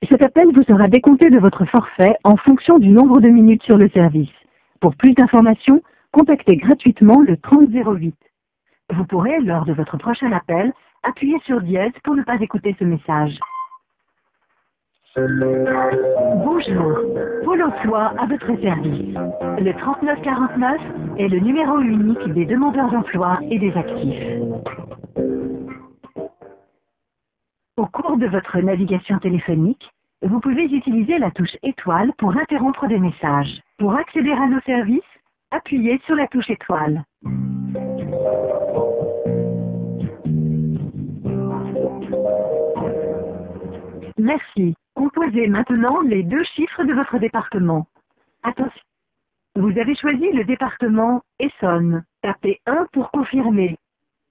Cet appel vous sera décompté de votre forfait en fonction du nombre de minutes sur le service. Pour plus d'informations, contactez gratuitement le 3008. Vous pourrez, lors de votre prochain appel, appuyer sur dièse pour ne pas écouter ce message. Bonjour, Pôle emploi à votre service. Le 3949 est le numéro unique des demandeurs d'emploi et des actifs. Au cours de votre navigation téléphonique, vous pouvez utiliser la touche étoile pour interrompre des messages. Pour accéder à nos services, appuyez sur la touche étoile. Merci. Composez maintenant les 2 chiffres de votre département. Attention, vous avez choisi le département Essonne. Tapez 1 pour confirmer.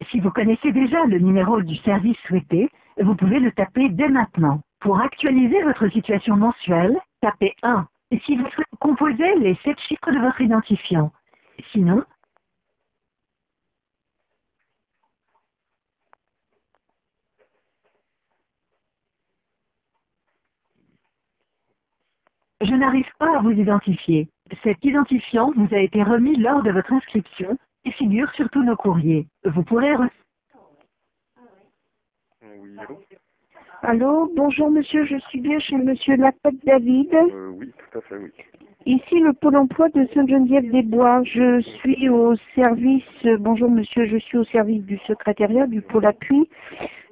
Si vous connaissez déjà le numéro du service souhaité, vous pouvez le taper dès maintenant. Pour actualiser votre situation mensuelle, tapez 1. Et si vous souhaitez composer les 7 chiffres de votre identifiant. Sinon, je n'arrive pas à vous identifier. Cet identifiant vous a été remis lors de votre inscription et figure sur tous nos courriers. Vous pourrez... Oui, allô? Allô, bonjour monsieur, je suis bien chez monsieur Lapote David. Oui, tout à fait, oui. Ici le Pôle emploi de Sainte-Geneviève-des-Bois. Je suis au service, bonjour monsieur, je suis au service du secrétariat du Pôle appui.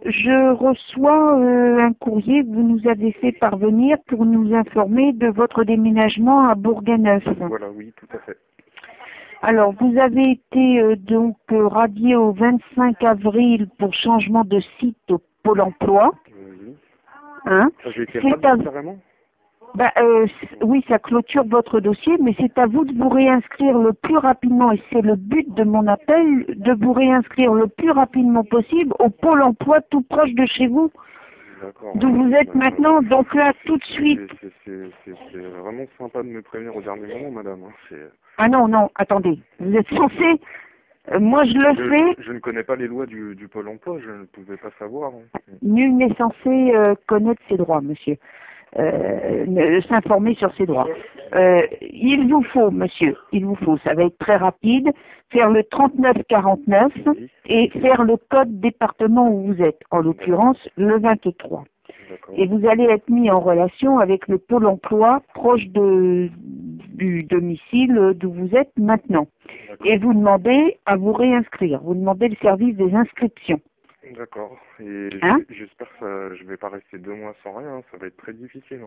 Je reçois un courrier que vous nous avez fait parvenir pour nous informer de votre déménagement à Bourganeuf. Voilà, oui, tout à fait. Alors, vous avez été radié au 25 avril pour changement de site au Pôle emploi. Oui. Hein? Ça, j'ai été C'est radié, carrément? Oui, ça clôture votre dossier, mais c'est à vous de vous réinscrire le plus rapidement, et c'est le but de mon appel, de vous réinscrire le plus rapidement possible au Pôle emploi tout proche de chez vous, d'où vous êtes maintenant. Donc là, tout de suite... C'est vraiment sympa de me prévenir au dernier moment, madame. Ah non, non, attendez, vous êtes censé... moi, je le fais... Je ne connais pas les lois du Pôle emploi, je ne pouvais pas savoir. Nul n'est censé connaître ses droits, monsieur. S'informer sur ses droits. Il vous faut, monsieur, il vous faut, ça va être très rapide, faire le 3949 et faire le code département où vous êtes, en l'occurrence le 23. Et vous allez être mis en relation avec le Pôle emploi proche du domicile d'où vous êtes maintenant. Et vous demandez à vous réinscrire, vous demandez le service des inscriptions. D'accord. Et j'espère que je ne vais pas rester 2 mois sans rien, ça va être très difficile.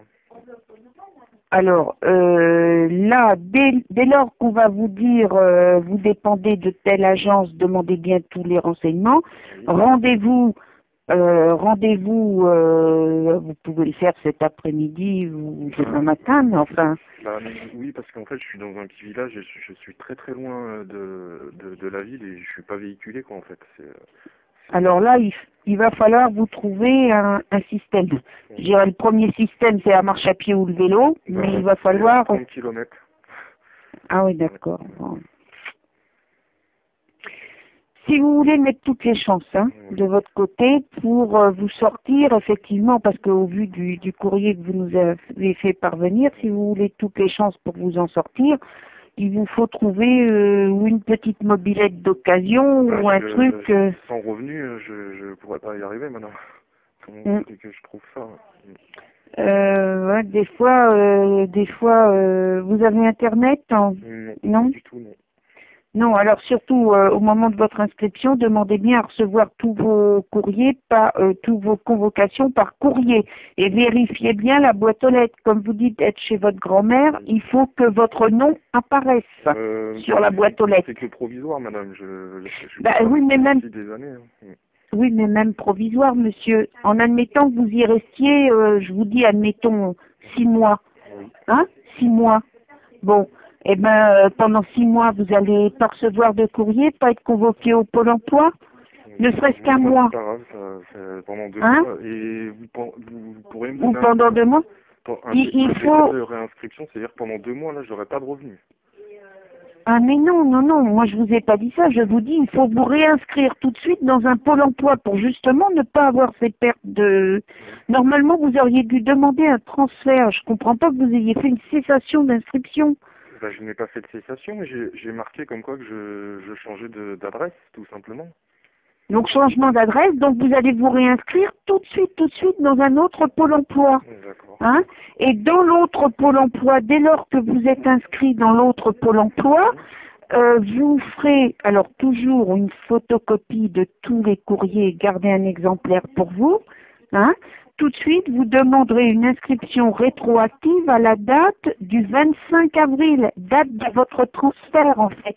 Alors, là, dès lors qu'on va vous dire, vous dépendez de telle agence, demandez bien tous les renseignements, rendez-vous, vous pouvez le faire cet après-midi ou demain matin, mais enfin... Oui, parce qu'en fait, je suis dans un petit village et je suis très très loin de la ville et je suis pas véhiculé, quoi, en fait. Alors là, il va falloir vous trouver un système. Je dirais le premier système, c'est la marche à pied ou le vélo, mais il va falloir... 30 km. Ah oui, d'accord. Bon. Si vous voulez mettre toutes les chances de votre côté pour vous sortir, effectivement, parce qu'au vu du courrier que vous nous avez fait parvenir, si vous voulez toutes les chances pour vous en sortir, il vous faut trouver une petite mobilette d'occasion ou un truc... Sans revenu, je ne pourrais pas y arriver, madame. Comment c'est que je trouve ça? Ouais, des fois, vous avez Internet? Non, pas du tout, non. Non, alors surtout au moment de votre inscription, demandez bien à recevoir tous vos courriers, tous vos convocations par courrier. Et vérifiez bien la boîte aux lettres. Comme vous dites être chez votre grand-mère, il faut que votre nom apparaisse sur la boîte aux lettres. C'est que provisoire, madame. Oui, mais même... des années. Oui, mais même provisoire, monsieur. En admettant que vous y restiez, je vous dis, admettons, 6 mois. Hein? 6 mois. Bon. Eh bien, pendant 6 mois, vous allez pas recevoir de courrier, pas être convoqué au Pôle emploi, ne serait-ce qu'un mois. Pendant 2 mois. Et vous pourrez me donner pendant 2 mois. Il faut... de réinscription, c'est-à-dire pendant 2 mois, là, j'aurai pas de revenus. Ah mais non, non, non, moi je vous ai pas dit ça, je vous dis il faut vous réinscrire tout de suite dans un pôle emploi pour justement ne pas avoir ces pertes de... Normalement vous auriez dû demander un transfert, je comprends pas que vous ayez fait une cessation d'inscription. Bah, je n'ai pas fait de cessation, mais j'ai marqué comme quoi que je changeais d'adresse, tout simplement. Donc changement d'adresse, donc vous allez vous réinscrire tout de suite dans un autre pôle emploi. D'accord. Hein? Et dans l'autre pôle emploi, dès lors que vous êtes inscrit dans l'autre pôle emploi, vous ferez alors toujours une photocopie de tous les courriers, gardez un exemplaire pour vous. Hein? Tout de suite, vous demanderez une inscription rétroactive à la date du 25 avril, date de votre transfert en fait.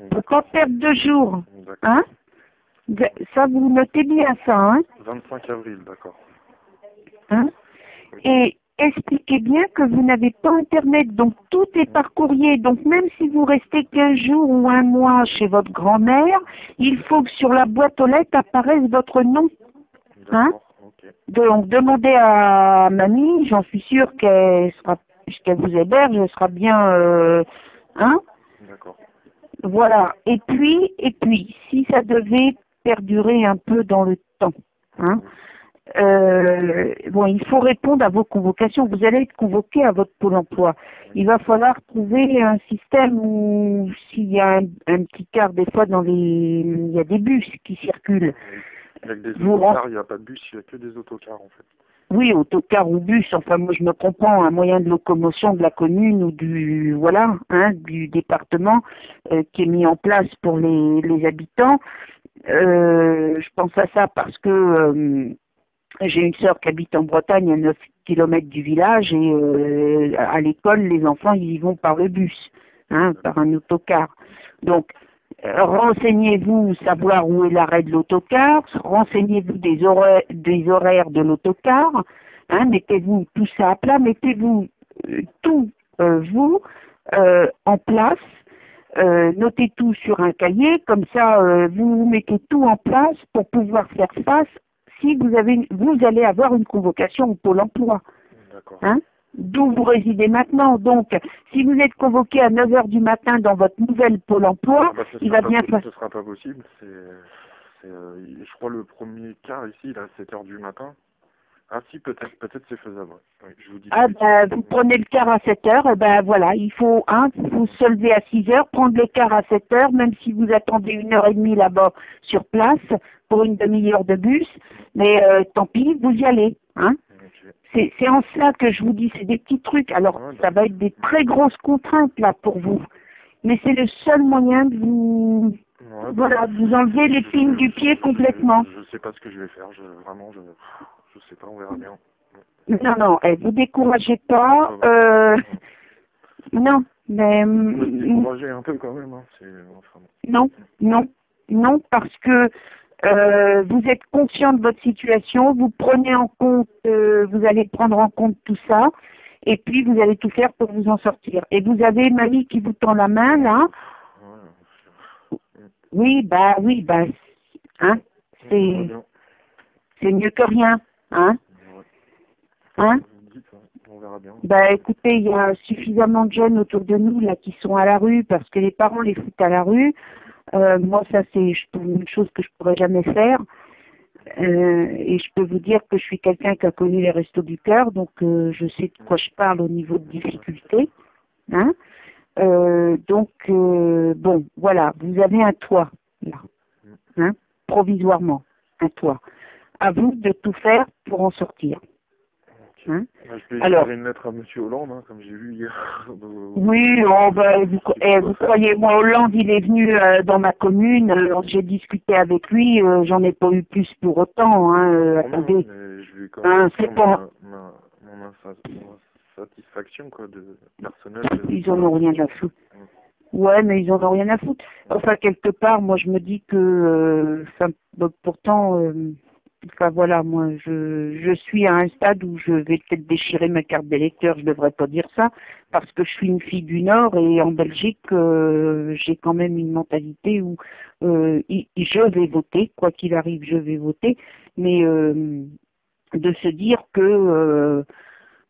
Pour pas perdre 2 jours. Hein? Ça, vous notez bien ça. Hein? 25 avril, d'accord. Hein? Et expliquez bien que vous n'avez pas Internet, donc tout est par courrier. Donc même si vous restez 15 jours ou 1 mois chez votre grand-mère, il faut que sur la boîte aux lettres apparaisse votre nom. Hein? Okay. Donc demandez à mamie, j'en suis sûre qu'elle vous héberge, elle sera bien... hein? D'accord. Voilà. Et puis, si ça devait perdurer un peu dans le temps, hein? Bon, il faut répondre à vos convocations. Vous allez être convoqué à votre pôle emploi. Il va falloir trouver un système où s'il y a un petit quart des fois il y a des bus qui circulent. Avec des autocars, il n'y a pas de bus, il n'y a que des autocars en fait. Oui, autocar ou bus, enfin moi je me comprends, un moyen de locomotion de la commune ou du département qui est mis en place pour les habitants. Je pense à ça parce que j'ai une sœur qui habite en Bretagne à 9 km du village et à l'école, les enfants, ils y vont par le bus, hein, par un autocar. Donc, renseignez-vous, savoir où est l'arrêt de l'autocar, renseignez-vous des horaires de l'autocar, hein, mettez-vous tout ça à plat, mettez-vous vous en place. Notez tout sur un cahier, comme ça vous mettez tout en place pour pouvoir faire face si vous allez avoir une convocation au Pôle emploi. Hein? D'où vous résidez maintenant. Donc, si vous êtes convoqué à 9 h du matin dans votre nouvelle Pôle emploi, il va bien passer. Ce ne sera pas possible. Je crois le premier quart ici, il est à 7 h du matin. Ah si, peut-être c'est faisable. Oui, je vous dis. Vous prenez le quart à 7 h, voilà, il faut vous se lever à 6 h, prendre le quart à 7 h, même si vous attendez 1h30 là-bas sur place pour une demi-heure de bus, mais tant pis, vous y allez. Hein. Okay. C'est en cela que je vous dis, c'est des petits trucs. Alors, ça va être des très grosses contraintes là pour vous, mais c'est le seul moyen de vous... voilà, de vous enlever l'épine du pied complètement. Je ne sais pas ce que je vais faire, vraiment, je sais pas, on verra bien. Non, vous découragez pas. Non, mais... Vous me découragez un peu quand même. Hein, Non, parce que vous êtes conscient de votre situation, vous prenez en compte, vous allez prendre en compte tout ça, et puis vous allez tout faire pour vous en sortir. Et vous avez mamie qui vous tend la main, là. Oui, hein, c'est mieux que rien, hein. Hein? On verra bien. Écoutez, il y a suffisamment de jeunes autour de nous là qui sont à la rue parce que les parents les foutent à la rue. Moi, ça c'est une chose que je pourrais jamais faire. Et je peux vous dire que je suis quelqu'un qui a connu les restos du cœur, donc je sais de quoi je parle au niveau de difficulté. Hein? Bon, voilà, vous avez un toit là, hein, provisoirement, un toit. À vous de tout faire pour en sortir. Hein? Je vais écrire une lettre à M. Hollande, hein, comme j'ai vu hier. Oui, vous croyez, moi, Hollande, il est venu dans ma commune, j'ai discuté avec lui, j'en ai pas eu plus pour autant. Hein, attendez. Mais je vais quand même c'est pas... mon satisfaction quoi, de personnel. Ils en ont rien à foutre. Ouais, mais ils en ont rien à foutre. Enfin, quelque part, moi, je me dis que, pourtant... Enfin voilà, moi je suis à un stade où je vais peut-être déchirer ma carte d'électeur, je devrais pas dire ça, parce que je suis une fille du Nord et en Belgique j'ai quand même une mentalité où je vais voter, quoi qu'il arrive je vais voter, mais de se dire que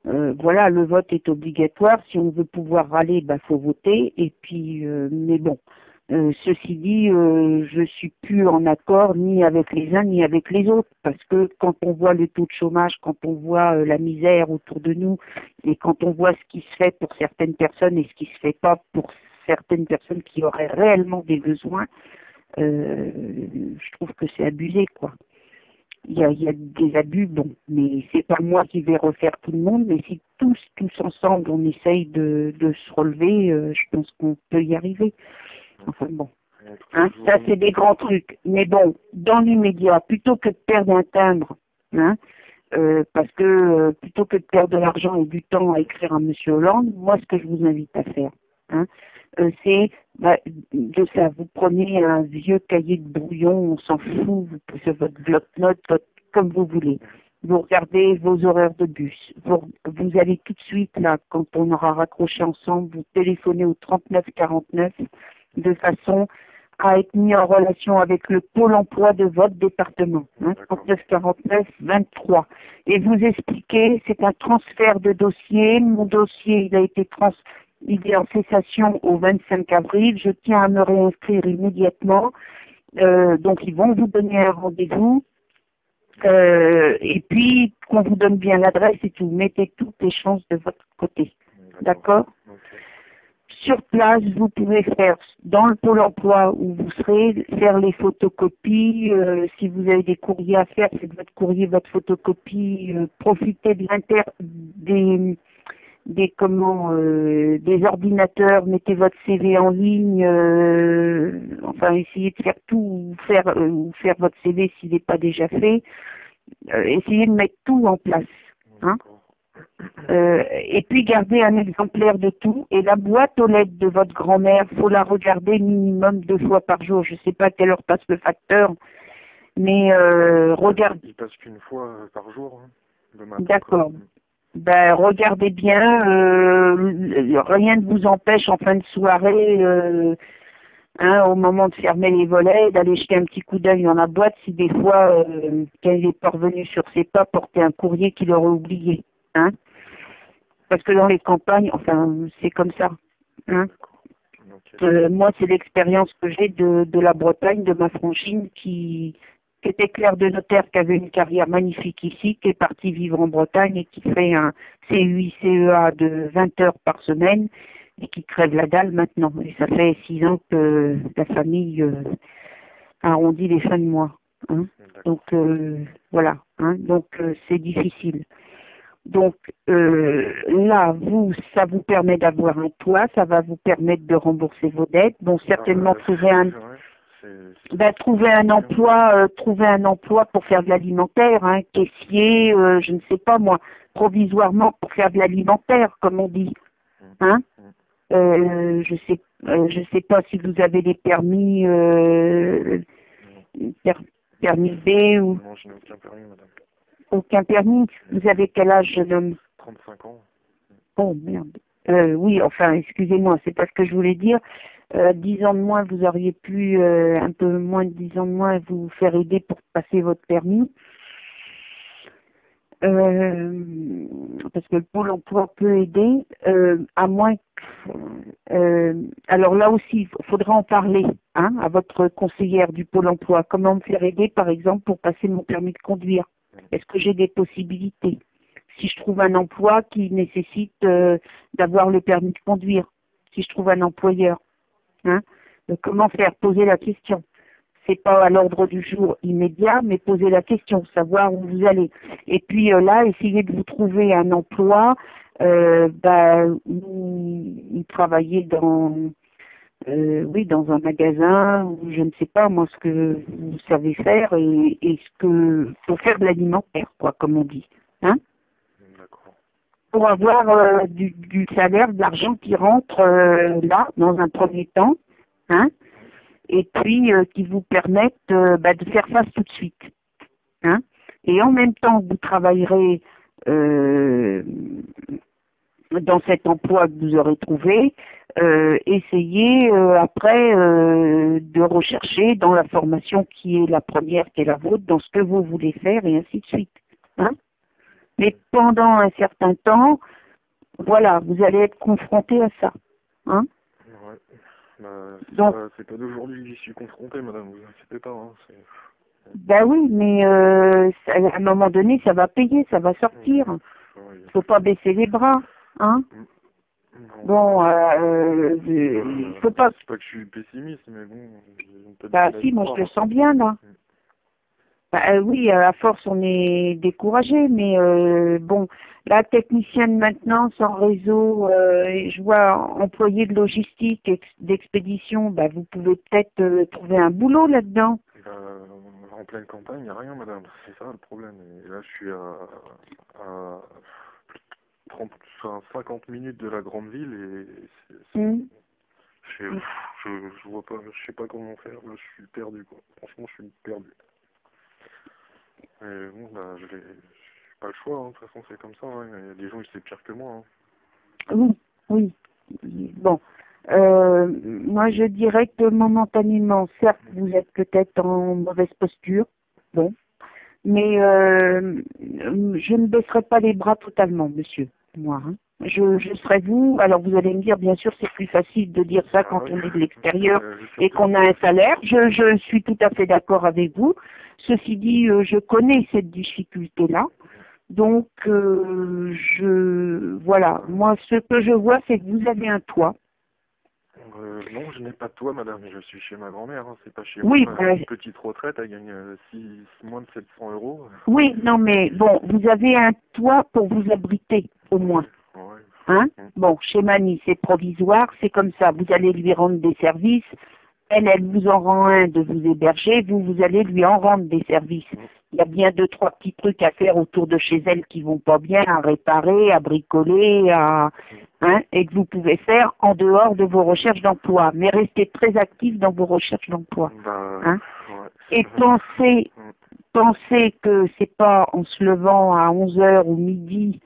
voilà, le vote est obligatoire. Si on veut pouvoir râler, bah faut voter. Et puis, mais bon, ceci dit, je suis plus en accord ni avec les uns ni avec les autres, parce que quand on voit le taux de chômage, quand on voit la misère autour de nous, et quand on voit ce qui se fait pour certaines personnes et ce qui se fait pas pour certaines personnes qui auraient réellement des besoins, je trouve que c'est abusé, quoi. Il y a des abus, bon, mais c'est pas moi qui vais refaire tout le monde, mais si tous ensemble, on essaye de se relever, je pense qu'on peut y arriver. Enfin bon, hein, ça c'est des grands trucs. Mais bon, dans l'immédiat, plutôt que de perdre un timbre, hein, parce que plutôt que de perdre de l'argent et du temps à écrire à Monsieur Hollande, moi ce que je vous invite à faire, hein, c'est de ça. Vous prenez un vieux cahier de brouillon, on s'en fout, vous posez votre bloc-notes, comme vous voulez. Vous regardez vos horaires de bus. Vous allez tout de suite, là, quand on aura raccroché ensemble, vous téléphonez au 3949 de façon à être mis en relation avec le pôle emploi de votre département, hein, 3949 23. Et vous expliquez, c'est un transfert de dossier. Mon dossier, il est en cessation au 25 avril. Je tiens à me réinscrire immédiatement. Donc, ils vont vous donner un rendez-vous. Et puis, qu'on vous donne bien l'adresse et tout. Mettez toutes les chances de votre côté. D'accord? Sur place, vous pouvez faire, dans le pôle emploi où vous serez, faire les photocopies. Si vous avez des courriers à faire, faites votre courrier, votre photocopie. Profitez de des ordinateurs, mettez votre CV en ligne, enfin essayez de faire tout, ou faire votre CV s'il n'est pas déjà fait, essayez de mettre tout en place. Hein. Et puis gardez un exemplaire de tout, et la boîte aux lettres de votre grand-mère, faut la regarder minimum 2 fois par jour. Je ne sais pas à quelle heure passe le facteur, mais regardez. Il passe qu'une fois par jour, hein, le matin. D'accord. Ben, regardez bien, rien ne vous empêche en fin de soirée, hein, au moment de fermer les volets, d'aller jeter un petit coup d'œil dans la boîte, si des fois, qu'elle est parvenue sur ses pas, porter un courrier qu'il aurait oublié. Hein, parce que dans les campagnes, enfin, c'est comme ça. Hein. Moi, c'est l'expérience que j'ai de la Bretagne, de ma frangine, qui était clerc de notaire, qui avait une carrière magnifique ici, qui est parti vivre en Bretagne et qui fait un CUI, CEA de 20 heures par semaine et qui crève la dalle maintenant. Et ça fait 6 ans que la famille arrondit les fins de mois. Hein. Donc, voilà. Hein. Donc, c'est difficile. Donc là, ça vous permet d'avoir un toit, ça va vous permettre de rembourser vos dettes. Bon, certainement trouver un emploi pour faire de l'alimentaire, hein, caissier, je ne sais pas moi, provisoirement pour faire de l'alimentaire, comme on dit. Hein. Je sais pas si vous avez des permis permis B ou. Non, je n'ai aucun permis, madame. Aucun permis. Vous avez quel âge, jeune homme? 35 ans. Oh merde. Oui, enfin, excusez-moi, c'est pas ce que je voulais dire. 10 ans de moins, vous auriez pu, un peu moins de 10 ans de moins, vous faire aider pour passer votre permis. Parce que le pôle emploi peut aider, à moins que... alors là aussi, il faudra en parler, hein, à votre conseillère du pôle emploi. Comment me faire aider, par exemple, pour passer mon permis de conduire? Est-ce que j'ai des possibilités? Si je trouve un emploi qui nécessite d'avoir le permis de conduire, si je trouve un employeur, hein, comment faire? Poser la question. C'est pas à l'ordre du jour immédiat, mais poser la question, savoir où vous allez. Et puis là, essayez de vous trouver un emploi où travaillez dans un magasin, ou je ne sais pas moi ce que vous savez faire et ce que pour faire de l'alimentaire, quoi, comme on dit. Hein? Pour avoir du salaire, de l'argent qui rentre là, dans un premier temps, hein, et puis qui vous permettent de faire face tout de suite. Hein. Et en même temps, vous travaillerez dans cet emploi que vous aurez trouvé, essayez après de rechercher dans la formation qui est la première, qui est la vôtre, dans ce que vous voulez faire, et ainsi de suite. Hein. Mais pendant un certain temps, voilà, vous allez être confronté à ça. Hein? Ouais. Bah, Donc, c'est pas d'aujourd'hui que j'y suis confronté, madame, vous inquiétez pas. Hein, ben oui, mais à un moment donné, ça va payer, ça va sortir. ouais. Faut pas baisser les bras. Hein? Bon, il faut pas... C'est pas que je suis pessimiste, mais bon, on peut Bah pas si, y moi croire, je le hein. sens bien, là. Bah, oui, à force on est découragé, mais bon, la technicienne maintenant, sans réseau, et je vois employé de logistique, d'expédition, bah, vous pouvez peut-être trouver un boulot là-dedans. En pleine campagne, il n'y a rien, madame, c'est ça le problème. Et là, je suis à 30, enfin, 50 minutes de la grande ville et je vois pas, je sais pas comment faire, là, je suis perdu, quoi. Franchement, je suis perdu. Et bon, bah, j'ai pas le choix, hein. De toute façon, c'est comme ça, hein. Il y a des gens qui c'est pire que moi, hein. Oui, oui. Bon, moi je dirais que momentanément, certes, vous êtes peut-être en mauvaise posture, bon, mais je ne baisserai pas les bras totalement, monsieur, moi. Hein. Je serai vous, alors vous allez me dire, bien sûr, c'est plus facile de dire ça quand on est de l'extérieur et qu'on a un salaire. Je suis tout à fait d'accord avec vous. Ceci dit, je connais cette difficulté-là. Donc, voilà, moi, ce que je vois, c'est que vous avez un toit. Non, je n'ai pas de toit, madame, je suis chez ma grand-mère, hein. C'est pas chez Oui, moi. bah, Une petite retraite, elle gagne moins de 700 euros. oui, non, mais bon, vous avez un toit pour vous abriter, au moins. Ouais. Hein? Bon, chez Mani, c'est provisoire, c'est comme ça. Vous allez lui rendre des services. Elle vous en rend un de vous héberger. Vous allez lui en rendre des services. Il y a bien 2-3 petits trucs à faire autour de chez elle qui vont pas bien, à réparer, à bricoler, et que vous pouvez faire en dehors de vos recherches d'emploi. Mais restez très actif dans vos recherches d'emploi. Hein? Et pensez que c'est pas en se levant à 11 heures ou midi,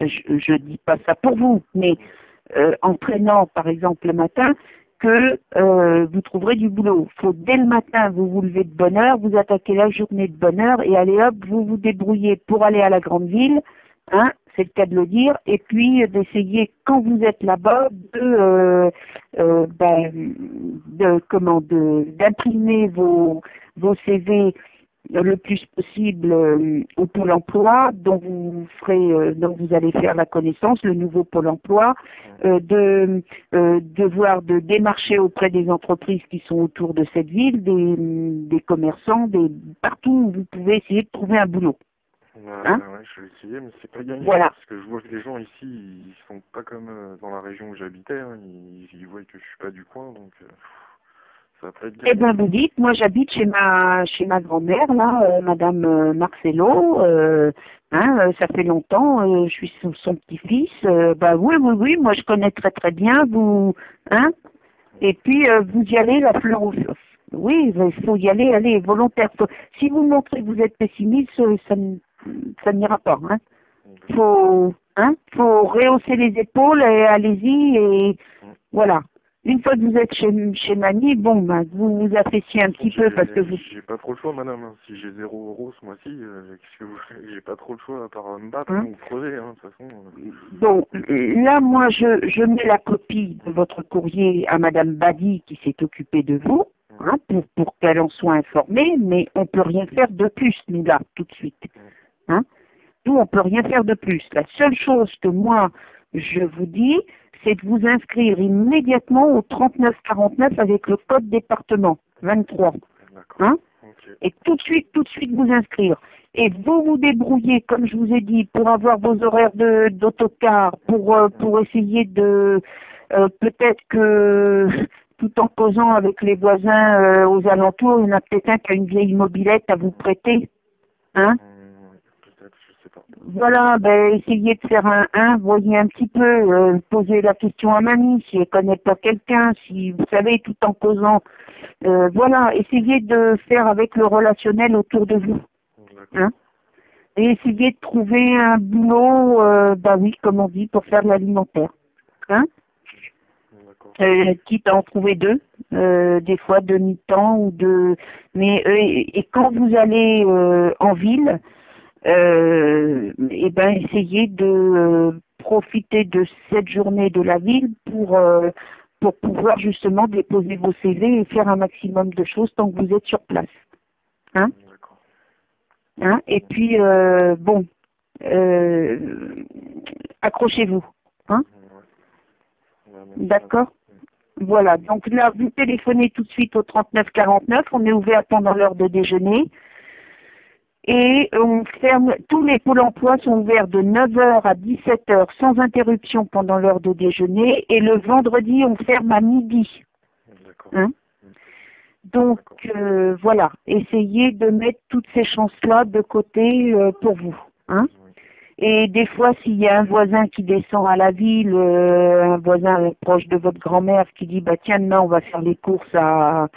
je dis pas ça pour vous, mais en traînant par exemple le matin, que vous trouverez du boulot. Il faut dès le matin vous vous levez de bonne heure, vous attaquez la journée de bonne heure et allez hop, vous vous débrouillez pour aller à la grande ville, hein, c'est le cas de le dire, et puis d'essayer quand vous êtes là-bas d'imprimer vos CV le plus possible au Pôle emploi, dont vous allez faire la connaissance, le nouveau Pôle emploi, de démarcher auprès des entreprises qui sont autour de cette ville, des commerçants, partout où vous pouvez essayer de trouver un boulot. Hein? Ouais, je vais essayer, mais c'est pas gagné. Voilà. Parce que je vois que les gens ici, ils sont pas comme dans la région où j'habitais, hein. Ils voient que je suis pas du coin, donc ça va pas être gagné. Eh bien, vous dites, moi j'habite chez ma grand-mère, là, Madame Marcello, ça fait longtemps, je suis son petit-fils, oui, moi je connais très très bien, vous, hein, et puis vous y allez la fleur au feu. Oui, il faut y aller, allez, volontaire. Si vous montrez que vous êtes pessimiste, ça n'ira pas, hein. Faut rehausser les épaules et allez-y et voilà. Une fois que vous êtes chez Mani, bon, vous vous affaissez un petit peu parce que vous... J'ai pas trop le choix, madame. Si j'ai 0 euros ce mois-ci, j'ai pas trop le choix à part me battre ou crever, hein, de toute façon. Bon, là, moi, je mets la copie de votre courrier à Madame Badi qui s'est occupée de vous, pour qu'elle en soit informée, mais on peut rien faire de plus, nous, là, tout de suite. Hein? Nous, on peut rien faire de plus. La seule chose que moi, je vous dis, c'est de vous inscrire immédiatement au 3949 avec le code département 23. Hein? Et tout de suite vous inscrire. Et vous vous débrouillez, comme je vous ai dit, pour avoir vos horaires d'autocar, pour essayer de peut-être que tout en causant avec les voisins aux alentours, il y en a peut-être un qui a une vieille mobilette à vous prêter. Hein? Voilà, essayez de faire voyez un petit peu, posez la question à mamie si elle connaît pas quelqu'un, si vous savez, tout en causant. Voilà, essayez de faire avec le relationnel autour de vous. Hein? Et essayez de trouver un boulot, comme on dit, pour faire de l'alimentaire. Hein? Quitte à en trouver deux, des fois de mi-temps ou de... Mais et quand vous allez en ville, eh ben, essayez de profiter de cette journée de la ville pour pouvoir justement déposer vos CV et faire un maximum de choses tant que vous êtes sur place. Hein? D'accord. Hein? Et puis, bon, accrochez-vous. Hein? Ouais, merci. D'accord? Voilà, donc là, vous téléphonez tout de suite au 3949, on est ouvert pendant l'heure de déjeuner. Et on ferme, tous les pôles emploi sont ouverts de 9 heures à 17 heures sans interruption pendant l'heure de déjeuner. Et le vendredi, on ferme à midi. D'accord. Hein? Donc, voilà, essayez de mettre toutes ces chances-là de côté pour vous. Hein? Et des fois, s'il y a un voisin qui descend à la ville, un voisin proche de votre grand-mère qui dit, bah tiens, demain on va faire les courses à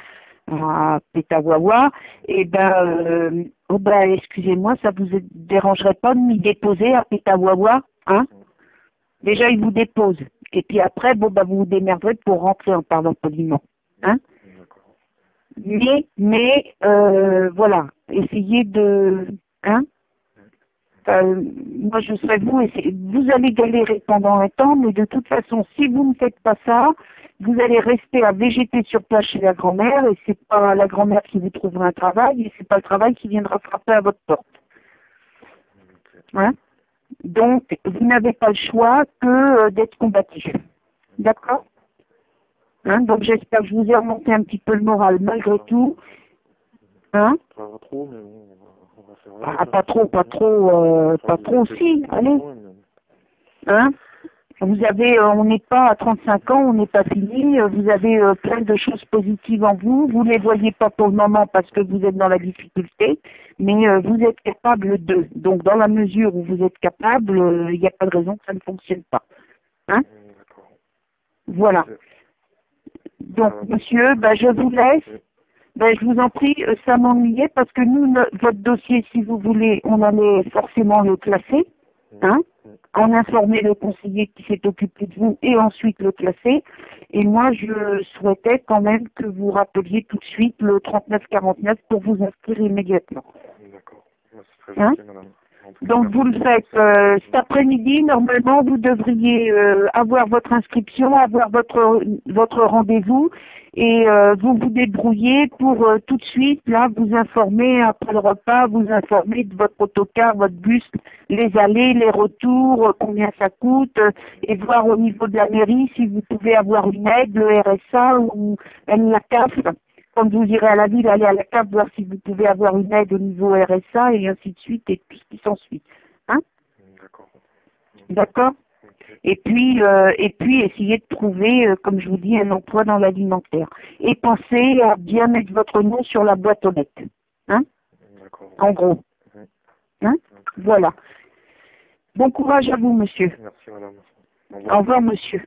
Pétawawa, et ben, oh ben, excusez-moi, ça vous dérangerait pas de m'y déposer à Pétawawa, hein? Déjà, il vous dépose. Et puis après, bon, ben, vous vous démerderez pour rentrer en parlant poliment, hein? Mais voilà, essayez de, hein? Moi, je serais vous, et vous allez galérer pendant un temps, mais de toute façon, si vous ne faites pas ça, vous allez rester à végéter sur place chez la grand-mère, et c'est pas la grand-mère qui vous trouvera un travail, et c'est pas le travail qui viendra frapper à votre porte. Hein? Donc, vous n'avez pas le choix que d'être combatif. D'accord? Hein? Donc, j'espère que je vous ai remonté un petit peu le moral malgré tout. Hein? Ça va trop, mais bon, on va faire Ah, pas trop, si, allez. Hein? Vous avez, on n'est pas à 35 ans, on n'est pas fini, vous avez plein de choses positives en vous, vous ne les voyez pas pour le moment parce que vous êtes dans la difficulté, mais vous êtes capable de. Donc dans la mesure où vous êtes capable, il n'y a pas de raison que ça ne fonctionne pas. Hein? Voilà. Donc monsieur, bah, je vous laisse. Ben, je vous en prie, ça m'ennuyait parce que nous, votre dossier, si vous voulez, on allait forcément le classer, hein, en informer le conseiller qui s'est occupé de vous et ensuite le classer. Et moi, je souhaitais quand même que vous rappeliez tout de suite le 3949 pour vous inscrire immédiatement. D'accord. Hein? Donc vous le faites cet après-midi. Normalement, vous devriez avoir votre inscription, avoir votre rendez-vous et vous vous débrouillez pour tout de suite là vous informer après le repas, vous informer de votre autocar, votre bus, les allées, les retours, combien ça coûte et voir au niveau de la mairie si vous pouvez avoir une aide, le RSA ou même la CAF. Quand vous irez à la ville, allez à la CAF voir si vous pouvez avoir une aide au niveau RSA et ainsi de suite et tout ce qui s'ensuit. Hein? D'accord. Et puis essayez de trouver, comme je vous dis, un emploi dans l'alimentaire. Et pensez à bien mettre votre nom sur la boîte aux lettres. Hein? En gros. Hein? Voilà. Bon courage à vous, monsieur. Merci, madame. Au revoir, monsieur.